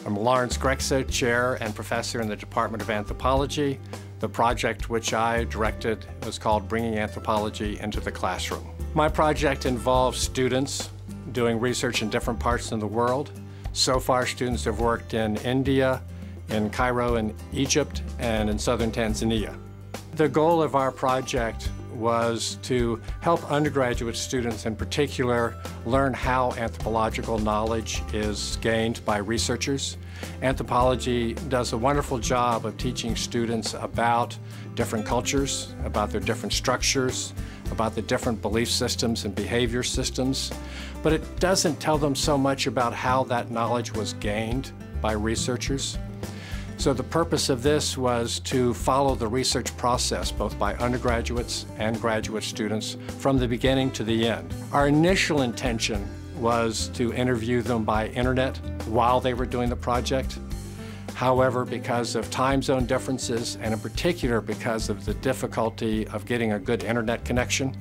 I'm Larry Greksa, Chair and Professor in the Department of Anthropology. The project which I directed was called Bringing Anthropology into the Classroom. My project involves students doing research in different parts of the world. So far, students have worked in India, in Cairo in Egypt, and in southern Tanzania. The goal of our project was to help undergraduate students in particular learn how anthropological knowledge is gained by researchers. Anthropology does a wonderful job of teaching students about different cultures, about their different structures, about the different belief systems and behavior systems, but it doesn't tell them so much about how that knowledge was gained by researchers. So the purpose of this was to follow the research process, both by undergraduates and graduate students, from the beginning to the end. Our initial intention was to interview them by internet while they were doing the project. However, because of time zone differences, and in particular because of the difficulty of getting a good internet connection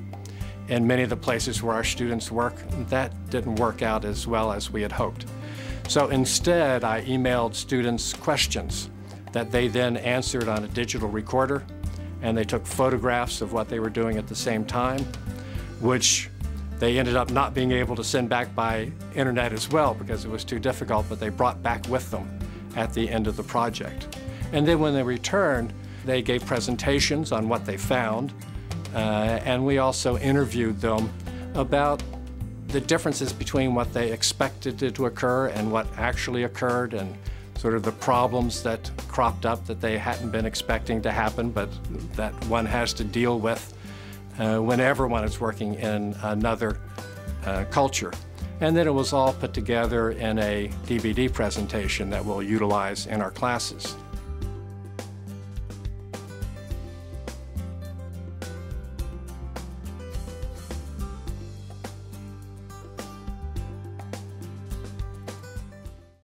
in many of the places where our students work, that didn't work out as well as we had hoped. So instead, I emailed students questions that they then answered on a digital recorder, and they took photographs of what they were doing at the same time, which they ended up not being able to send back by internet as well because it was too difficult, but they brought back with them at the end of the project. And then when they returned, they gave presentations on what they found, and we also interviewed them about the differences between what they expected to occur and what actually occurred, and sort of the problems that cropped up that they hadn't been expecting to happen, but that one has to deal with whenever one is working in another culture. And then it was all put together in a DVD presentation that we'll utilize in our classes.